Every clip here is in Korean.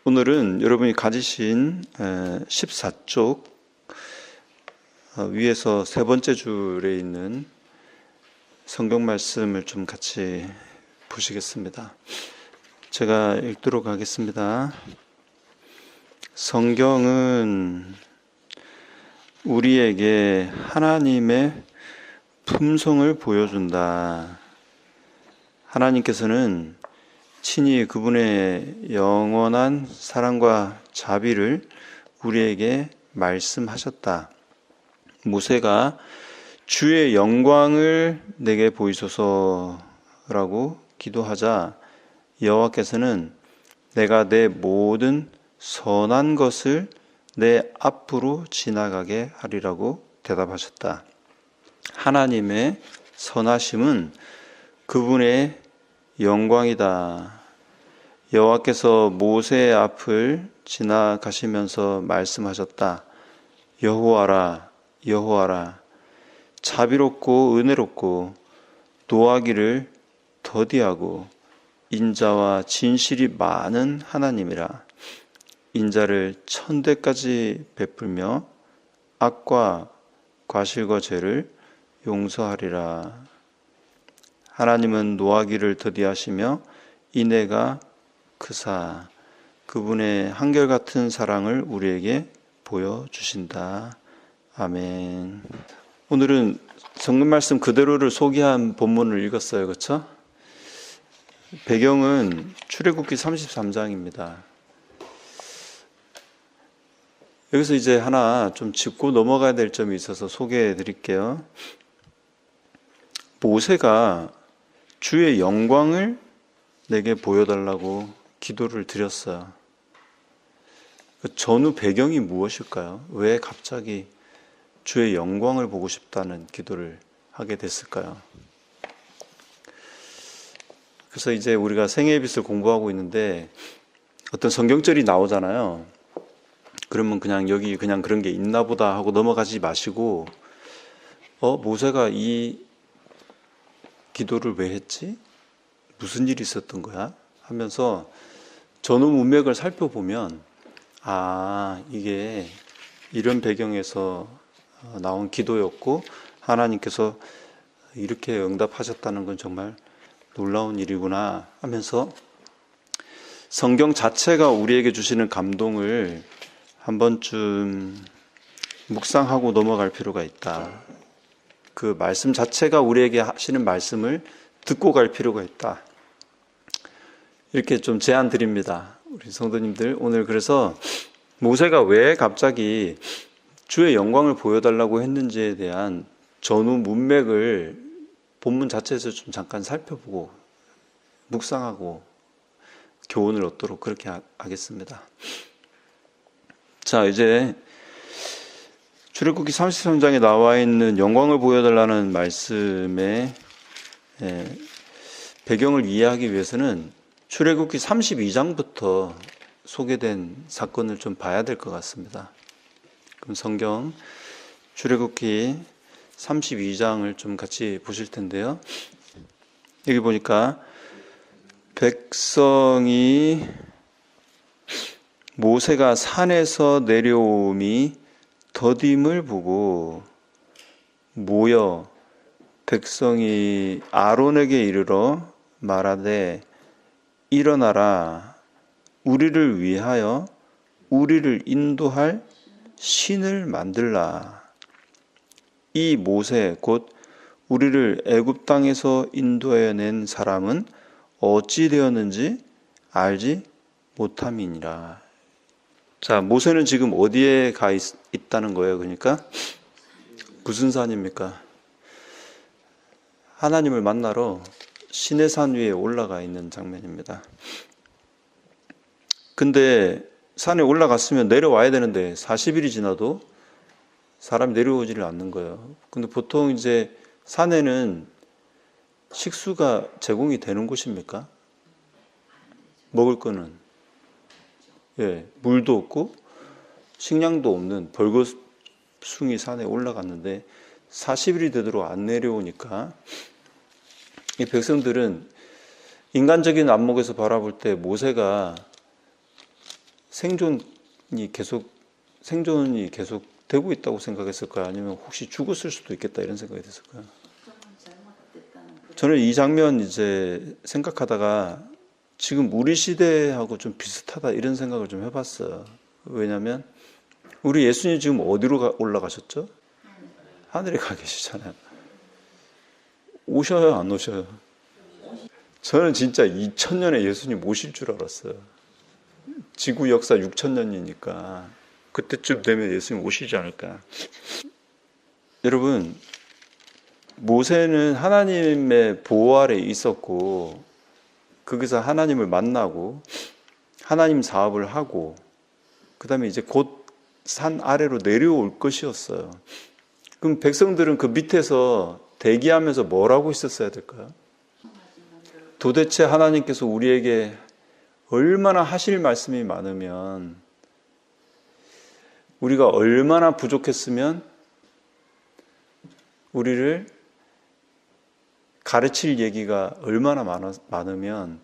오늘은 여러분이 가지신 14쪽 위에서 세 번째 줄에 있는 성경 말씀을 좀 같이 보시겠습니다. 제가 읽도록 하겠습니다. 성경은 우리에게 하나님의 품성을 보여준다. 하나님께서는 친히 그분의 영원한 사랑과 자비를 우리에게 말씀하셨다. 모세가 주의 영광을 내게 보이소서라고 기도하자 여호와께서는 내가 내 모든 선한 것을 내 앞으로 지나가게 하리라고 대답하셨다. 하나님의 선하심은 그분의 영광이다. 여호와께서 모세의 앞을 지나가시면서 말씀하셨다. 여호와라, 여호와라, 자비롭고 은혜롭고 노하기를 더디하고 인자와 진실이 많은 하나님이라. 인자를 천대까지 베풀며 악과 과실과 죄를 용서하리라. 하나님은 노하기를 더디하시며 인애가 크사 그분의 한결같은 사랑을 우리에게 보여주신다. 아멘. 오늘은 성경 말씀 그대로를 소개한 본문을 읽었어요. 그렇죠? 배경은 출애굽기 33장입니다. 여기서 이제 하나 좀 짚고 넘어가야 될 점이 있어서 소개해 드릴게요. 모세가 주의 영광을 내게 보여달라고 기도를 드렸어요. 그 전후 배경이 무엇일까요? 왜 갑자기 주의 영광을 보고 싶다는 기도를 하게 됐을까요? 그래서 이제 우리가 생애의 빛을 공부하고 있는데 어떤 성경절이 나오잖아요. 그러면 그냥 여기 그냥 그런 게 있나 보다 하고 넘어가지 마시고 모세가 이 기도를 왜 했지? 무슨 일이 있었던 거야? 하면서 전후 문맥을 살펴보면 이게 이런 배경에서 나온 기도였고 하나님께서 이렇게 응답하셨다는 건 정말 놀라운 일이구나 하면서 성경 자체가 우리에게 주시는 감동을 한 번쯤 묵상하고 넘어갈 필요가 있다. 그 말씀 자체가 우리에게 하시는 말씀을 듣고 갈 필요가 있다. 이렇게 좀 제안 드립니다. 우리 성도님들, 오늘 그래서 모세가 왜 갑자기 주의 영광을 보여달라고 했는지에 대한 전후 문맥을 본문 자체에서 좀 잠깐 살펴보고 묵상하고 교훈을 얻도록 그렇게 하겠습니다. 자, 이제 출애굽기 33장에 나와 있는 영광을 보여달라는 말씀의 배경을 이해하기 위해서는 출애굽기 32장부터 소개된 사건을 좀 봐야 될 것 같습니다. 그럼 성경 출애굽기 32장을 좀 같이 보실 텐데요. 여기 보니까 백성이 모세가 산에서 내려옴이 더딤을 보고 모여 백성이 아론에게 이르러 말하되 일어나라 우리를 위하여 우리를 인도할 신을 만들라. 이 모세 곧 우리를 애굽 땅에서 인도해낸 사람은 어찌 되었는지 알지 못함이니라. 자, 모세는 지금 어디에 가 있다는 거예요? 그러니까 무슨 산입니까? 하나님을 만나러 시내산 위에 올라가 있는 장면입니다. 근데 산에 올라갔으면 내려와야 되는데 40일이 지나도 사람이 내려오지를 않는 거예요. 근데 보통 이제 산에는 식수가 제공이 되는 곳입니까? 먹을 거는 물도 없고 식량도 없는 벌거숭이 산에 올라갔는데 40일이 되도록 안 내려오니까 이 백성들은 인간적인 안목에서 바라볼 때 모세가 생존이 계속 되고 있다고 생각했을까요? 아니면 혹시 죽었을 수도 있겠다 이런 생각이 됐을까요? 저는 이 장면 이제 생각하다가 지금 우리 시대하고 좀 비슷하다 이런 생각을 좀 해봤어요. 왜냐하면 우리 예수님 지금 어디로 올라가셨죠? 하늘에 가 계시잖아요. 오셔요, 안 오셔요? 저는 진짜 2000년에 예수님 오실 줄 알았어요. 지구 역사 6000년이니까 그때쯤 되면 예수님 오시지 않을까. 여러분, 모세는 하나님의 보호 아래 있었고 거기서 하나님을 만나고 하나님 사업을 하고 그 다음에 이제 곧 산 아래로 내려올 것이었어요. 그럼 백성들은 그 밑에서 대기하면서 뭘 하고 있었어야 될까요? 도대체 하나님께서 우리에게 얼마나 하실 말씀이 많으면, 우리가 얼마나 부족했으면 우리를 가르칠 얘기가 얼마나 많으면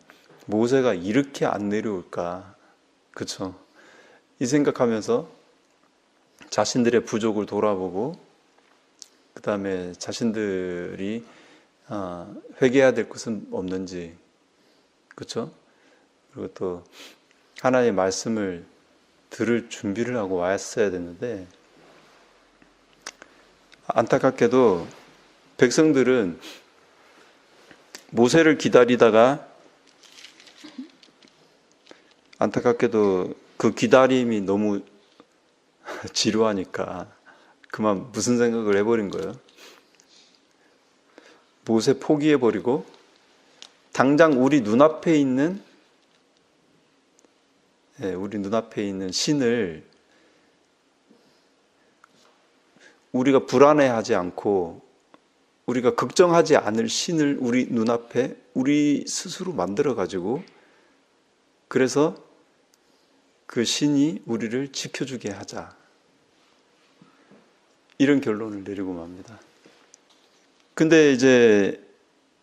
모세가 이렇게 안 내려올까. 그렇죠? 이 생각하면서 자신들의 부족을 돌아보고 그 다음에 자신들이 회개해야 될 것은 없는지, 그렇죠? 그리고 또 하나님의 말씀을 들을 준비를 하고 왔어야 됐는데, 안타깝게도 백성들은 모세를 기다리다가 안타깝게도 그 기다림이 너무 지루하니까 그만 무슨 생각을 해버린 거예요? 모세 포기해버리고 당장 우리 눈앞에 있는 신을 우리가 불안해하지 않고 우리가 걱정하지 않을 신을 우리 눈앞에 우리 스스로 만들어가지고, 그래서 그 신이 우리를 지켜주게 하자, 이런 결론을 내리고 맙니다. 근데 이제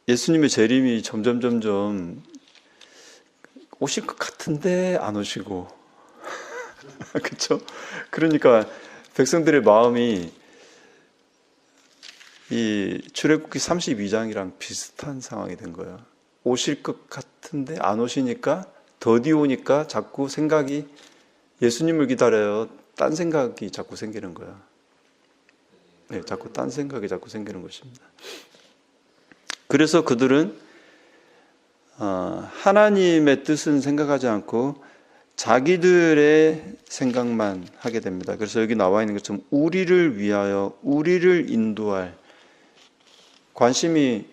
예수님의 재림이 점점 오실 것 같은데 안 오시고 그렇죠? 그러니까 백성들의 마음이 이 출애굽기 32장이랑 비슷한 상황이 된 거예요. 오실 것 같은데 안 오시니까, 더디 오니까 자꾸 생각이, 예수님을 기다려요, 딴 생각이 자꾸 생기는 거예요. 네, 자꾸 딴 생각이 자꾸 생기는 것입니다. 그래서 그들은 하나님의 뜻은 생각하지 않고 자기들의 생각만 하게 됩니다. 그래서 여기 나와 있는 것처럼 우리를 위하여, 우리를 인도할 관심이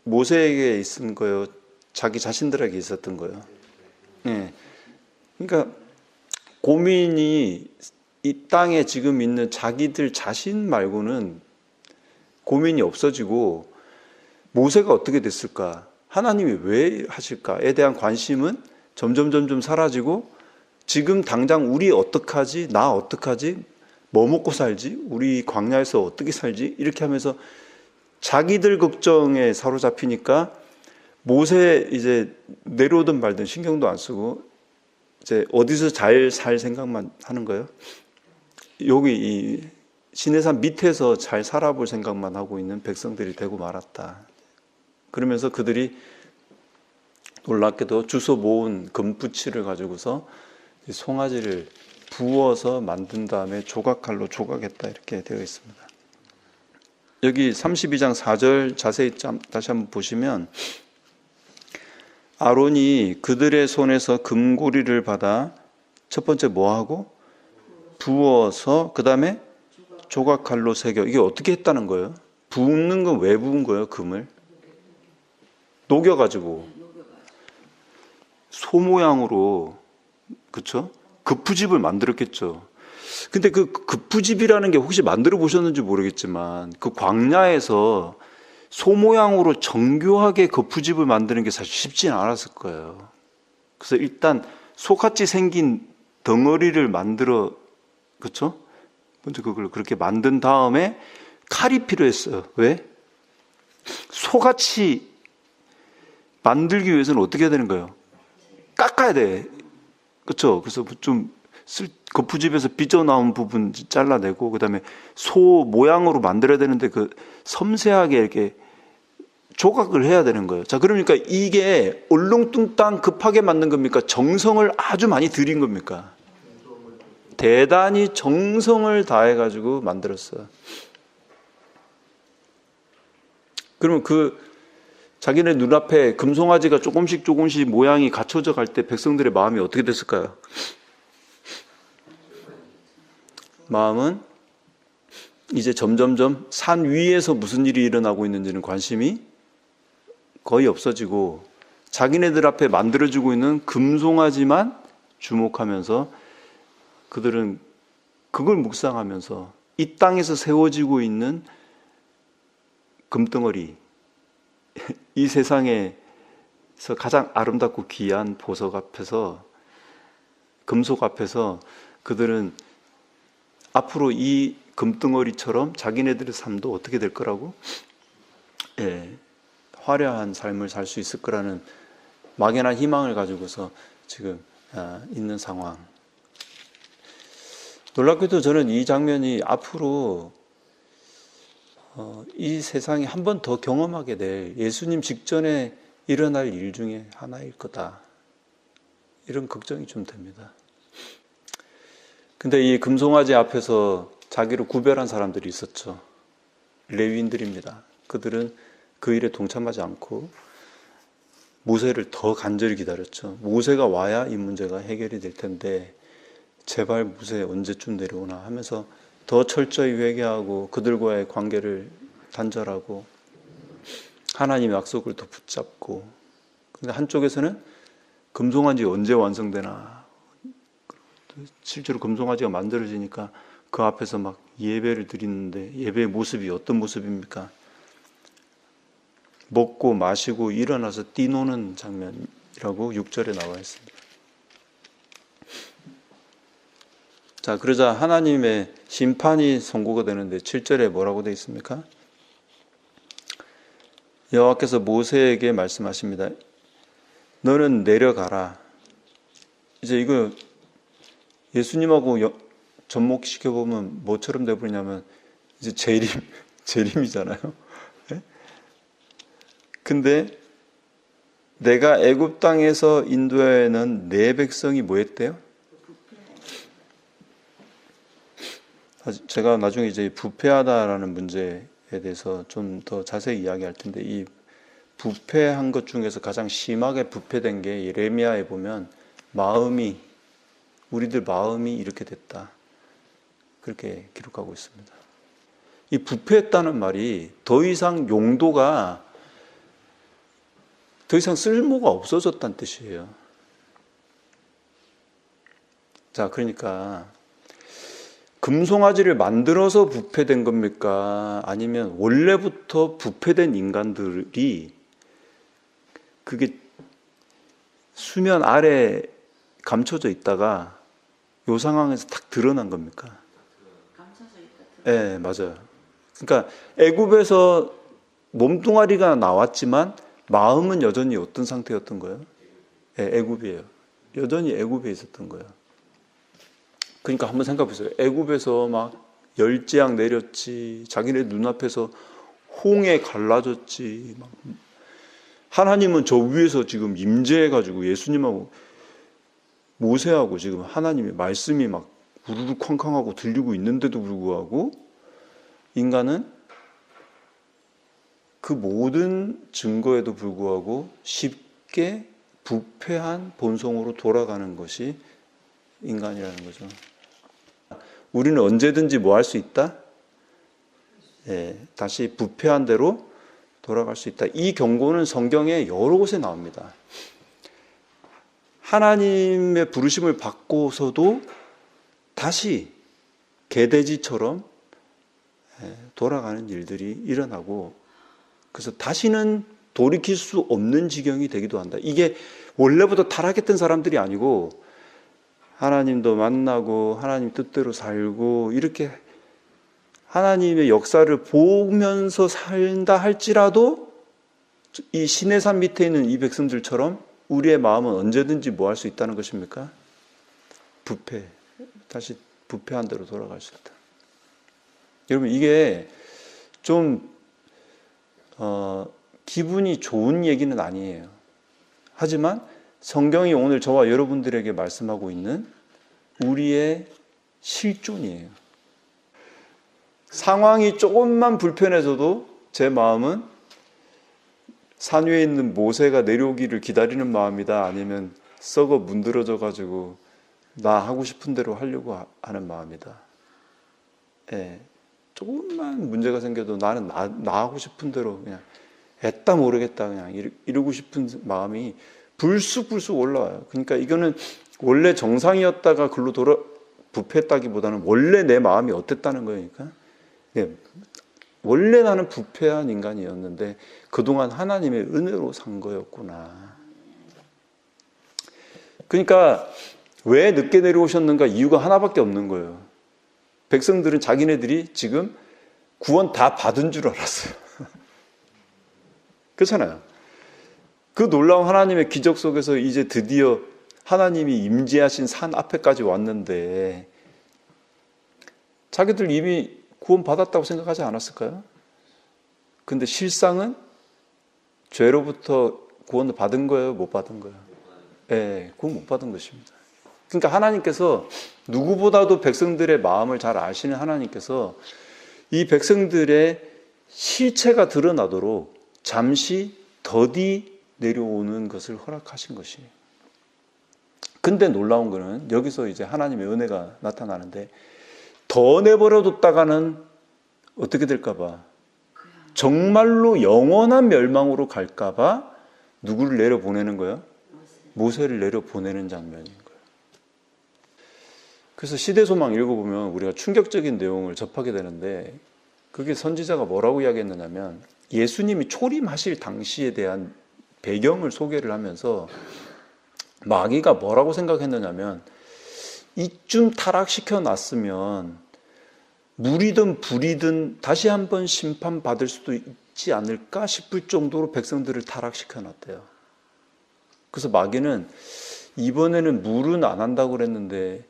모세에게 있은 거예요? 자기 자신들에게 있었던 거예요? 네. 그러니까 고민이 이 땅에 지금 있는 자기들 자신 말고는 고민이 없어지고, 모세가 어떻게 됐을까? 하나님이 왜 하실까에 대한 관심은 점점 사라지고, 지금 당장 우리 어떡하지? 나 어떡하지? 뭐 먹고 살지? 우리 광야에서 어떻게 살지? 이렇게 하면서 자기들 걱정에 사로잡히니까 모세 이제 내려오든 말든 신경도 안 쓰고 이제 어디서 잘 살 생각만 하는 거예요. 여기 이 시내산 밑에서 잘 살아볼 생각만 하고 있는 백성들이 되고 말았다. 그러면서 그들이 놀랍게도 주워 모은 금붙이를 가지고서 송아지를 부어서 만든 다음에 조각칼로 조각했다, 이렇게 되어 있습니다. 여기 32장 4절 자세히 다시 한번 보시면, 아론이 그들의 손에서 금고리를 받아 첫 번째 뭐하고? 부어서 그 다음에 조각칼로 새겨. 이게 어떻게 했다는 거예요? 부는 건 왜 부은 거예요? 금을 녹여가지고 소 모양으로, 그렇죠? 급부집을 만들었겠죠. 근데 그 급부집이라는 게 혹시 만들어 보셨는지 모르겠지만, 그 광야에서 소 모양으로 정교하게 급부집을 만드는 게 사실 쉽지는 않았을 거예요. 그래서 일단 소같이 생긴 덩어리를 만들어, 그렇죠? 먼저 그걸 그렇게 만든 다음에 칼이 필요했어요. 왜? 소같이 만들기 위해서는 어떻게 해야 되는 거예요? 깎아야 돼. 그렇죠? 그래서 좀 거푸집에서 삐져나온 부분 잘라내고, 그다음에 소 모양으로 만들어야 되는데 그 섬세하게 이렇게 조각을 해야 되는 거예요. 자, 그러니까 이게 얼렁뚱땅 급하게 만든 겁니까? 정성을 아주 많이 들인 겁니까? 대단히 정성을 다해가지고 만들었어요. 그러면 그 자기네 눈앞에 금송아지가 조금씩 모양이 갖춰져 갈 때 백성들의 마음이 어떻게 됐을까요? 마음은 이제 점점점 산 위에서 무슨 일이 일어나고 있는지는 관심이 거의 없어지고, 자기네들 앞에 만들어지고 있는 금송아지만 주목하면서 그들은 그걸 묵상하면서 이 땅에서 세워지고 있는 금덩어리, 이 세상에서 가장 아름답고 귀한 보석 앞에서, 금속 앞에서 그들은 앞으로 이 금덩어리처럼 자기네들의 삶도 어떻게 될 거라고? 화려한 삶을 살 수 있을 거라는 막연한 희망을 가지고서 지금 있는 상황. 놀랍게도 저는 이 장면이 앞으로 이 세상이 한 번 더 경험하게 될 예수님 직전에 일어날 일 중에 하나일 거다, 이런 걱정이 좀 됩니다. 근데 이 금송아지 앞에서 자기를 구별한 사람들이 있었죠. 레위인들입니다. 그들은 그 일에 동참하지 않고 모세를 더 간절히 기다렸죠. 모세가 와야 이 문제가 해결이 될 텐데 제발 모세 언제쯤 내려오나 하면서 더 철저히 회개하고 그들과의 관계를 단절하고 하나님의 약속을 더 붙잡고, 근데 한쪽에서는 금송아지 언제 완성되나, 실제로 금송아지가 만들어지니까 그 앞에서 막 예배를 드리는데 예배의 모습이 어떤 모습입니까? 먹고 마시고 일어나서 뛰노는 장면이라고 6절에 나와 있습니다. 자, 그러자 하나님의 심판이 선고가 되는데 7절에 뭐라고 되어 있습니까? 여호와께서 모세에게 말씀하십니다. 너는 내려가라. 이제 이거 예수님하고 접목시켜보면 뭐처럼 돼버리냐면 이제 재림이잖아요. 네? 근데 내가 애굽 땅에서 인도해낸 내 백성이 뭐 했대요? 제가 나중에 이제 부패하다라는 문제에 대해서 좀 더 자세히 이야기할 텐데, 이 부패한 것 중에서 가장 심하게 부패된 게 예레미야에 보면 우리들 마음이 이렇게 됐다, 그렇게 기록하고 있습니다. 이 부패했다는 말이 더 이상 용도가, 더 이상 쓸모가 없어졌다는 뜻이에요. 자, 그러니까 금송아지를 만들어서 부패된 겁니까? 아니면 원래부터 부패된 인간들이 그게 수면 아래 감춰져 있다가 이 상황에서 딱 드러난 겁니까? 감춰져 있다. 네, 맞아요. 그러니까 애굽에서 몸뚱아리가 나왔지만 마음은 여전히 어떤 상태였던 거예요? 네, 애굽이에요. 여전히 애굽에 있었던 거예요. 그러니까 한번 생각해 보세요. 애굽에서 막 열재앙 내렸지, 자기네 눈앞에서 홍해 갈라졌지, 막 하나님은 저 위에서 지금 임재해가지고 예수님하고 모세하고 지금 하나님의 말씀이 막 우르르 쾅쾅하고 들리고 있는데도 불구하고 인간은 그 모든 증거에도 불구하고 쉽게 부패한 본성으로 돌아가는 것이 인간이라는 거죠. 우리는 언제든지 뭐 할 수 있다? 다시 부패한 대로 돌아갈 수 있다. 이 경고는 성경에 여러 곳에 나옵니다. 하나님의 부르심을 받고서도 다시 개돼지처럼 돌아가는 일들이 일어나고, 그래서 다시는 돌이킬 수 없는 지경이 되기도 한다. 이게 원래부터 타락했던 사람들이 아니고 하나님도 만나고 하나님 뜻대로 살고 이렇게 하나님의 역사를 보면서 산다 할지라도 이 시내산 밑에 있는 이 백성들처럼 우리의 마음은 언제든지 뭐 할 수 있다는 것입니까? 다시 부패한 대로 돌아갈 수 있다. 여러분 이게 좀 기분이 좋은 얘기는 아니에요. 하지만 성경이 오늘 저와 여러분들에게 말씀하고 있는 우리의 실존이에요. 상황이 조금만 불편해져도 제 마음은 산 위에 있는 모세가 내려오기를 기다리는 마음이다, 아니면 썩어 문드러져 가지고 나 하고 싶은 대로 하려고 하는 마음이다. 예, 조금만 문제가 생겨도 나는 나 하고 싶은 대로 그냥 애따 모르겠다 그냥 이러고 싶은 마음이 불쑥불쑥 올라와요. 그러니까 이거는 원래 정상이었다가 글로 부패했다기보다는 원래 내 마음이 어땠다는 거니까. 예, 원래 나는 부패한 인간이었는데 그동안 하나님의 은혜로 산 거였구나. 그러니까 왜 늦게 내려오셨는가 이유가 하나밖에 없는 거예요. 백성들은 자기네들이 지금 구원 다 받은 줄 알았어요. 그렇잖아요. 그 놀라운 하나님의 기적 속에서 이제 드디어 하나님이 임재하신 산 앞에까지 왔는데 자기들 이미 구원 받았다고 생각하지 않았을까요? 근데 실상은 죄로부터 구원을 받은 거예요? 못 받은 거예요? 네, 구원 못 받은 것입니다. 그러니까 하나님께서 누구보다도 백성들의 마음을 잘 아시는 하나님께서 이 백성들의 실체가 드러나도록 잠시 더디 내려오는 것을 허락하신 것이에요. 근데 놀라운 거는 여기서 이제 하나님의 은혜가 나타나는데 더 내버려뒀다가는 어떻게 될까봐, 정말로 영원한 멸망으로 갈까봐 누구를 내려보내는 거예요? 모세를 내려보내는 장면인 거예요. 그래서 시대소망 읽어보면 우리가 충격적인 내용을 접하게 되는데, 그게 선지자가 뭐라고 이야기했느냐면 예수님이 초림하실 당시에 대한 배경을 소개를 하면서 마귀가 뭐라고 생각했느냐면 이쯤 타락시켜 놨으면 물이든 불이든 다시 한번 심판받을 수도 있지 않을까 싶을 정도로 백성들을 타락시켜 놨대요. 그래서 마귀는 이번에는 물은 안 한다고 그랬는데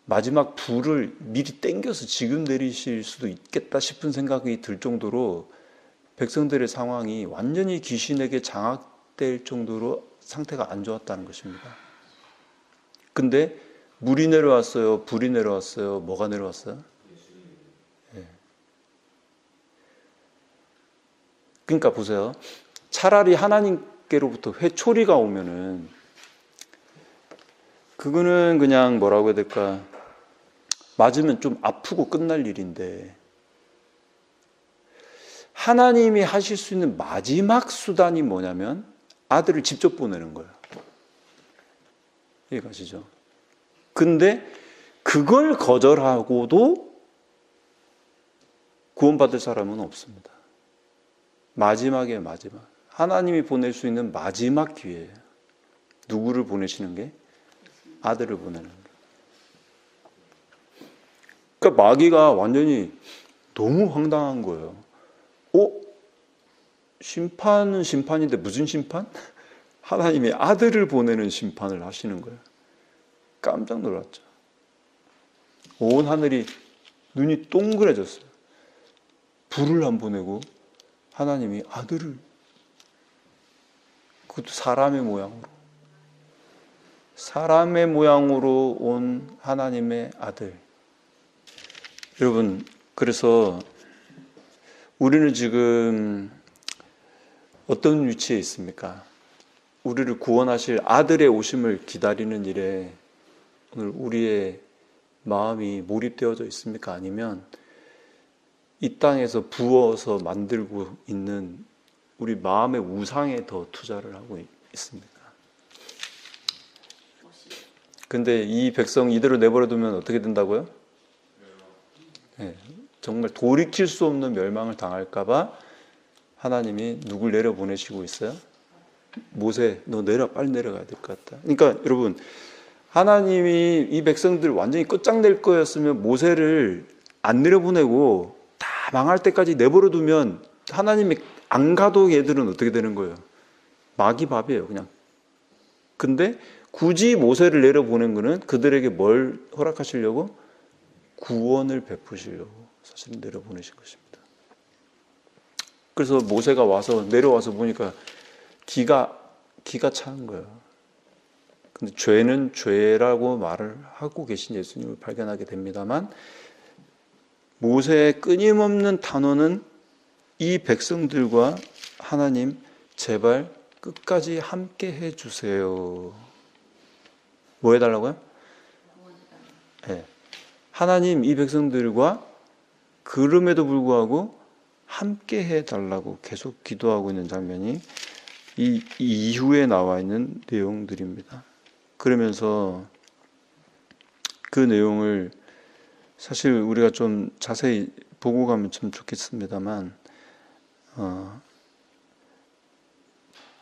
마지막 불을 미리 땡겨서 지금 내리실 수도 있겠다 싶은 생각이 들 정도로 백성들의 상황이 완전히 귀신에게 장악될 정도로 상태가 안 좋았다는 것입니다. 근데 물이 내려왔어요? 불이 내려왔어요? 뭐가 내려왔어요? 네. 그러니까 보세요. 차라리 하나님께로부터 회초리가 오면은 그거는 그냥 뭐라고 해야 될까, 맞으면 좀 아프고 끝날 일인데, 하나님이 하실 수 있는 마지막 수단이 뭐냐면 아들을 직접 보내는 거예요. 이해가시죠? 근데 그걸 거절하고도 구원받을 사람은 없습니다. 마지막에 마지막. 하나님이 보낼 수 있는 마지막 기회예요. 누구를 보내시는 게? 아들을 보내는 게. 그러니까 마귀가 완전히 너무 황당한 거예요. 심판은 심판인데 무슨 심판? 하나님이 아들을 보내는 심판을 하시는 거예요. 깜짝 놀랐죠. 온 하늘이 눈이 동그래졌어요. 불을 안 보내고 하나님이 아들을, 그것도 사람의 모양으로 온 하나님의 아들. 여러분, 그래서 우리는 지금 어떤 위치에 있습니까? 우리를 구원하실 아들의 오심을 기다리는 일에 오늘 우리의 마음이 몰입되어져 있습니까? 아니면 이 땅에서 부어서 만들고 있는 우리 마음의 우상에 더 투자를 하고 있습니까? 근데 이 백성 이대로 내버려두면 어떻게 된다고요? 네, 정말 돌이킬 수 없는 멸망을 당할까 봐 하나님이 누굴 내려보내시고 있어요? 모세, 너 빨리 내려가야 될 것 같다. 그러니까 여러분, 하나님이 이 백성들 완전히 끝장낼 거였으면 모세를 안 내려보내고 다 망할 때까지 내버려두면 하나님이 안 가도 얘들은 어떻게 되는 거예요? 마귀 밥이에요, 그냥. 근데 굳이 모세를 내려보낸 것은 그들에게 뭘 허락하시려고? 구원을 베푸시려고 사실 내려보내신 것입니다. 그래서 모세가 내려와서 보니까 기가 차는 거예요. 근데 죄는 죄라고 말을 하고 계신 예수님을 발견하게 됩니다만, 모세의 끊임없는 단어는 이 백성들과 하나님 제발 끝까지 함께 해주세요. 뭐 해달라고요? 네. 하나님 이 백성들과 그럼에도 불구하고 함께 해달라고 계속 기도하고 있는 장면이 이 이후에 나와 있는 내용들입니다. 그러면서 그 내용을 사실 우리가 좀 자세히 보고 가면 좀 좋겠습니다만,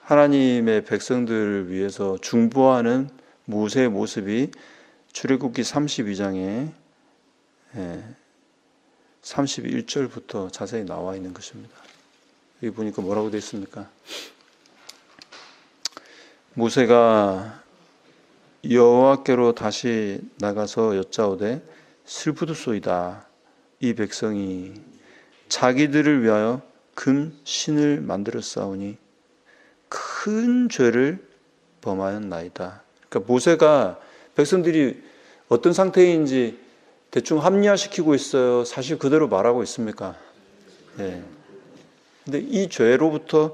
하나님의 백성들을 위해서 중보하는 모세의 모습이 출애굽기 32장에 31절부터 자세히 나와 있는 것입니다. 여기 보니까 뭐라고 되어 있습니까? 모세가 여호와께로 다시 나가서 여짜오되 슬프도소이다. 이 백성이 자기들을 위하여 금신을 만들었사오니 큰 죄를 범하였나이다. 그러니까 모세가 백성들이 어떤 상태인지 대충 합리화시키고 있어요? 사실 그대로 말하고 있습니까? 네. 근데 이 죄로부터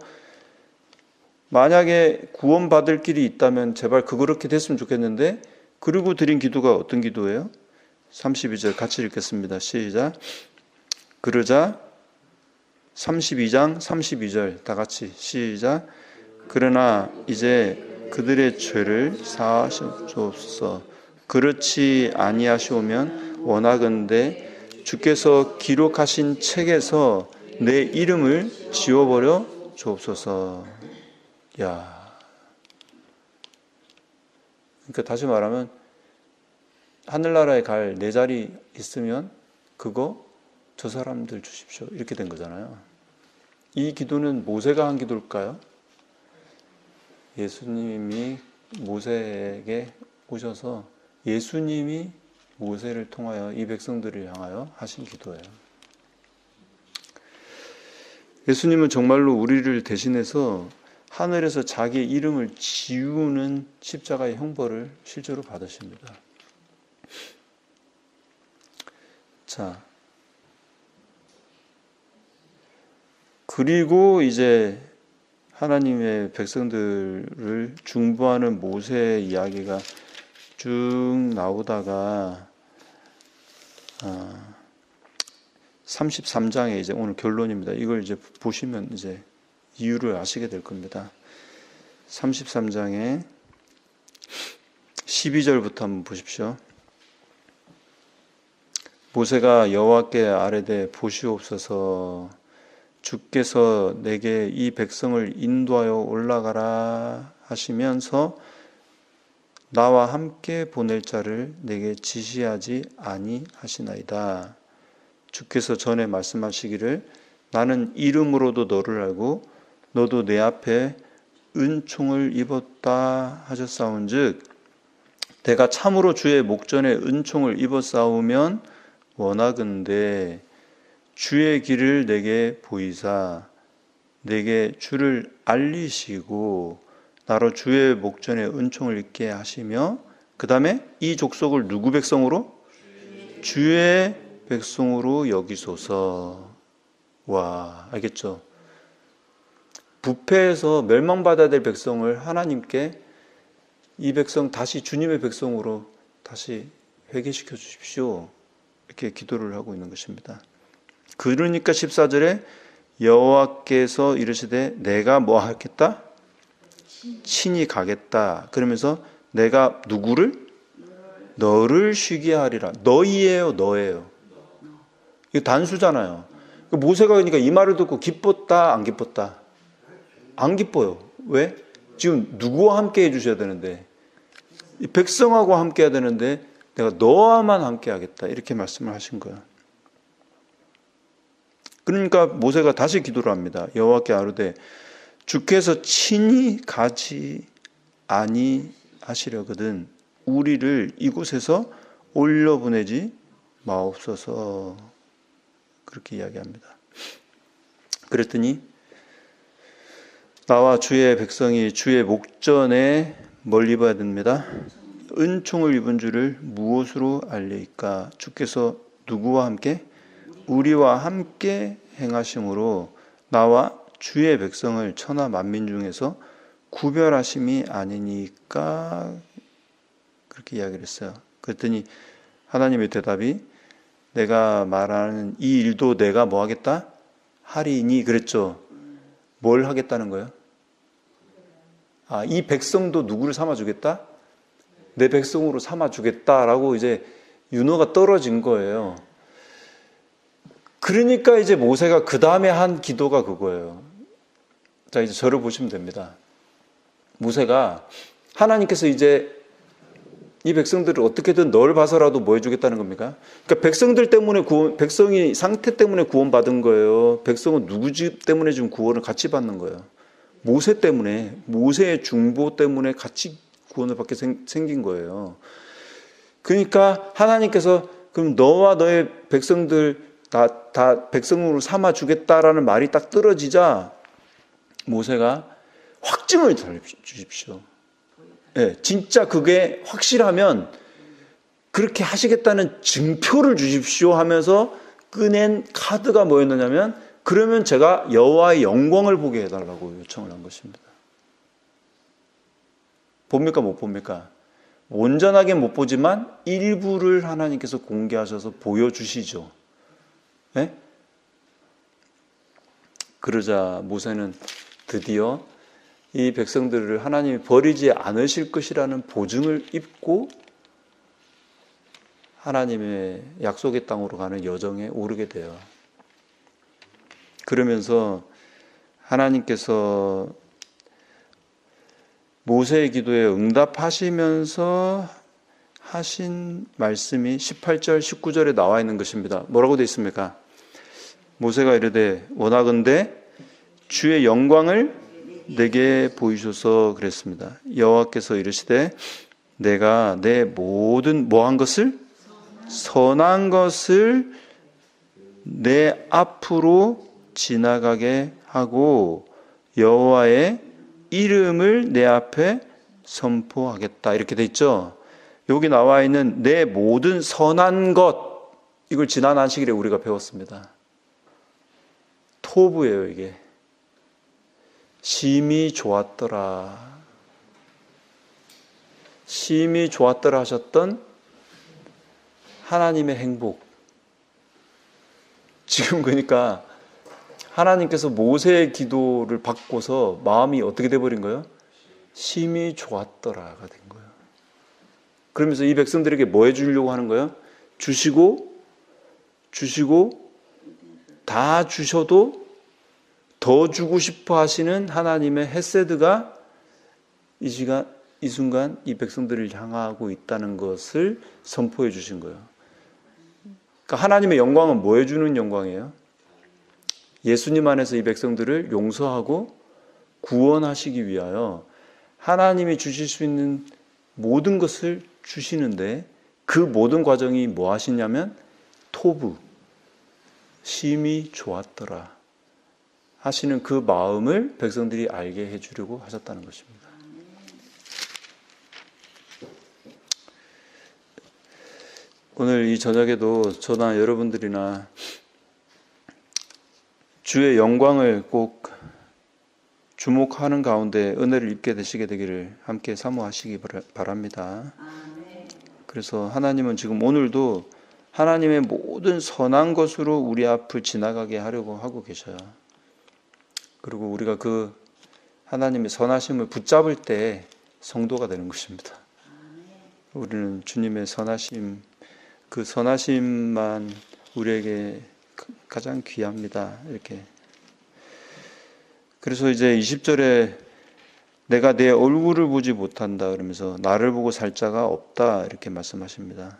만약에 구원받을 길이 있다면 제발 그렇게 됐으면 좋겠는데, 그리고 드린 기도가 어떤 기도예요? 32절 같이 읽겠습니다. 시작. 그러자 32장 32절 다 같이 시작. 그러나 이제 그들의 죄를 사하시옵소서. 그렇지 아니하시오면 원하건대 주께서 기록하신 책에서 내 이름을 지워버려 주옵소서. 야, 그러니까 다시 말하면 하늘나라에 갈 내 자리 있으면 그거 저 사람들 주십시오. 이렇게 된 거잖아요. 이 기도는 모세가 한 기도일까요? 예수님이 모세에게 오셔서 예수님이 모세를 통하여 이 백성들을 향하여 하신 기도예요. 예수님은 정말로 우리를 대신해서 하늘에서 자기의 이름을 지우는 십자가의 형벌을 실제로 받으십니다. 자, 그리고 이제 하나님의 백성들을 중보하는 모세의 이야기가 쭉 나오다가 33장에 이제 오늘 결론입니다. 이걸 이제 보시면 이제 이유를 아시게 될 겁니다. 33장에 12절부터 한번 보십시오. 모세가 여호와께 아뢰되 보시옵소서. 주께서 내게 이 백성을 인도하여 올라가라 하시면서 나와 함께 보낼 자를 내게 지시하지 아니하시나이다. 주께서 전에 말씀하시기를 나는 이름으로도 너를 알고 너도 내 앞에 은총을 입었다 하셨사온즉 내가 참으로 주의 목전에 은총을 입었사오면 원하건대 주의 길을 내게 보이사 내게 주를 알리시고 나로 주의 목전에 은총을 입게 하시며, 그 다음에 이 족속을 누구 백성으로? 주의 백성으로 여기소서. 와, 알겠죠? 부패해서 멸망받아야 될 백성을 하나님께 이 백성 다시 주님의 백성으로 다시 회개시켜 주십시오. 이렇게 기도를 하고 있는 것입니다. 그러니까 14절에 여호와께서 이르시되 내가 뭐 하겠다? 친히 가겠다. 그러면서 내가 누구를? 너를 쉬게 하리라. 너희예요, 너예요. 이거 단수잖아요. 모세가 그러니까 이 말을 듣고 기뻤다, 안 기뻤다? 안 기뻐요. 왜? 지금 누구와 함께 해주셔야 되는데, 백성하고 함께 해야 되는데 내가 너와만 함께 하겠다 이렇게 말씀을 하신 거야. 그러니까 모세가 다시 기도를 합니다. 여호와께 아뢰되 주께서 친히 가지 하시려거든 우리를 이곳에서 올려보내지 마옵소서. 그렇게 이야기합니다. 그랬더니 나와 주의 백성이 주의 목전에 뭘 입어야 됩니다. 은총을 입은 줄을 무엇으로 알리까? 주께서 누구와 함께? 우리와 함께 행하심으로 나와 주의 백성을 천하 만민 중에서 구별하심이 아니니까. 그렇게 이야기를 했어요. 그랬더니 하나님의 대답이 내가 말하는 이 일도 내가 뭐 하겠다? 하리니 그랬죠. 뭘 하겠다는 거예요? 이 백성도 누구를 삼아주겠다? 내 백성으로 삼아주겠다라고 이제 윤호가 떨어진 거예요. 그러니까 이제 모세가 그 다음에 한 기도가 그거예요. 자, 이제 저를 보시면 됩니다. 모세가 하나님께서 이제 이 백성들을 어떻게든 널 봐서라도 뭐 해주겠다는 겁니까? 그러니까 백성들 때문에 백성이 상태 때문에 구원받은 거예요. 백성은 누구 때문에 지금 구원을 같이 받는 거예요. 모세 때문에, 모세의 중보 때문에 같이 구원을 받게 생긴 거예요. 그러니까 하나님께서 그럼 너와 너의 백성들 다 백성으로 삼아 주겠다라는 말이 딱 떨어지자 모세가 확증을 주십시오. 네, 진짜 그게 확실하면 그렇게 하시겠다는 증표를 주십시오 하면서 꺼낸 카드가 뭐였느냐면 그러면 제가 여호와의 영광을 보게 해달라고 요청을 한 것입니다. 봅니까 못 봅니까? 온전하게 못 보지만 일부를 하나님께서 공개하셔서 보여주시죠. 네? 그러자 모세는 드디어 이 백성들을 하나님이 버리지 않으실 것이라는 보증을 입고 하나님의 약속의 땅으로 가는 여정에 오르게 돼요. 그러면서 하나님께서 모세의 기도에 응답하시면서 하신 말씀이 18절, 19절에 나와 있는 것입니다. 뭐라고 되어 있습니까? 모세가 이르되 원하건대 주의 영광을 내게 보이소서 그랬습니다. 여호와께서 이르시되 내가 내 모든 뭐한 것을? 선한 것을 내 앞으로 지나가게 하고 여호와의 이름을 내 앞에 선포하겠다. 이렇게 돼 있죠. 여기 나와 있는 내 모든 선한 것, 이걸 지난 안식일에 우리가 배웠습니다. 토부예요, 이게. 심히 좋았더라. 심히 좋았더라 하셨던 하나님의 행복. 지금 그러니까 하나님께서 모세의 기도를 받고서 마음이 어떻게 돼버린 거예요? 심히 좋았더라가 된 거예요. 그러면서 이 백성들에게 뭐 해주려고 하는 거예요? 주시고 다 주셔도 더 주고 싶어 하시는 하나님의 헤세드가 이 순간 이 백성들을 향하고 있다는 것을 선포해 주신 거예요. 그러니까 하나님의 영광은 뭐 해주는 영광이에요? 예수님 안에서 이 백성들을 용서하고 구원하시기 위하여 하나님이 주실 수 있는 모든 것을 주시는데 그 모든 과정이 뭐 하시냐면 토부, 심히 좋았더라 하시는 그 마음을 백성들이 알게 해주려고 하셨다는 것입니다. 오늘 이 저녁에도 저나 여러분들이나 주의 영광을 꼭 주목하는 가운데 은혜를 입게 되시게 되기를 함께 사모하시기 바랍니다. 그래서 하나님은 지금 오늘도 하나님의 모든 선한 것으로 우리 앞을 지나가게 하려고 하고 계셔요. 그리고 우리가 그 하나님의 선하심을 붙잡을 때 성도가 되는 것입니다. 우리는 주님의 선하심, 그 선하심만 우리에게 가장 귀합니다. 이렇게. 그래서 이제 20절에 내가 내 얼굴을 보지 못한다 그러면서 나를 보고 살 자가 없다 이렇게 말씀하십니다.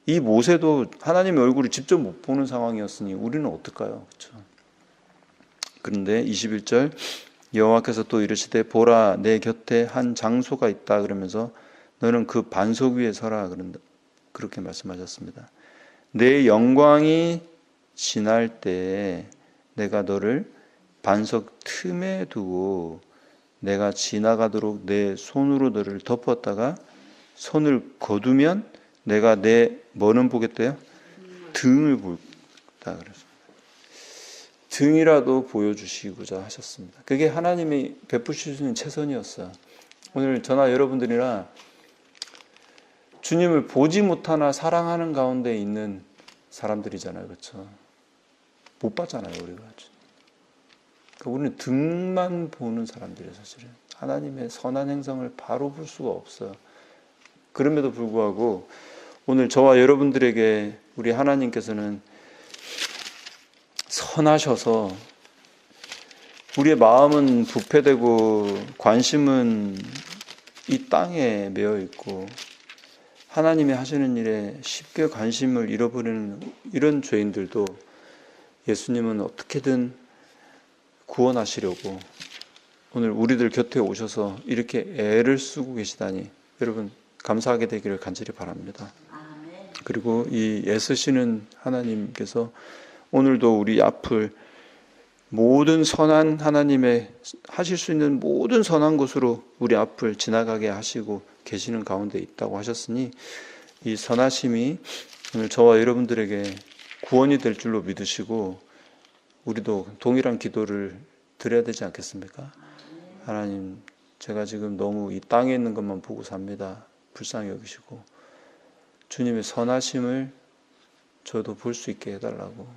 이 모세도 하나님의 얼굴을 직접 못 보는 상황이었으니 우리는 어떨까요? 그렇죠? 그런데 21절 여호와께서 또 이르시되 보라 내 곁에 한 장소가 있다 그러면서 너는 그 반석 위에 서라 그렇게 말씀하셨습니다. 내 영광이 지날 때에 내가 너를 반석 틈에 두고 내가 지나가도록 내 손으로 너를 덮었다가 손을 거두면 내가 내 뭐는 보겠대요? 등을 보다 그랬습니다. 등이라도 보여주시고자 하셨습니다. 그게 하나님이 베푸실 수 있는 최선이었어요. 오늘 저나 여러분들이나 주님을 보지 못하나 사랑하는 가운데 있는 사람들이잖아요. 그렇죠? 못 봤잖아요. 우리가. 그러니까 우리는 등만 보는 사람들이에요. 사실은 하나님의 선한 행성을 바로 볼 수가 없어요. 그럼에도 불구하고 오늘 저와 여러분들에게 우리 하나님께서는 선하셔서 우리의 마음은 부패되고 관심은 이 땅에 매여 있고 하나님이 하시는 일에 쉽게 관심을 잃어버리는 이런 죄인들도 예수님은 어떻게든 구원하시려고 오늘 우리들 곁에 오셔서 이렇게 애를 쓰고 계시다니 여러분 감사하게 되기를 간절히 바랍니다. 아멘. 그리고 이 애쓰시는 하나님께서 오늘도 우리 앞을 모든 선한 하나님의 하실 수 있는 모든 선한 곳으로 우리 앞을 지나가게 하시고 계시는 가운데 있다고 하셨으니 이 선하심이 오늘 저와 여러분들에게 구원이 될 줄로 믿으시고 우리도 동일한 기도를 드려야 되지 않겠습니까? 하나님, 제가 지금 너무 이 땅에 있는 것만 보고 삽니다. 불쌍히 여기시고 주님의 선하심을 저도 볼 수 있게 해달라고.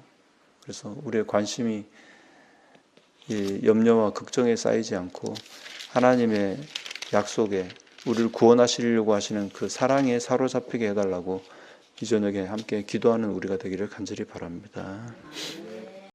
그래서 우리의 관심이 이 염려와 걱정에 쌓이지 않고 하나님의 약속에 우리를 구원하시려고 하시는 그 사랑에 사로잡히게 해달라고 이 저녁에 함께 기도하는 우리가 되기를 간절히 바랍니다.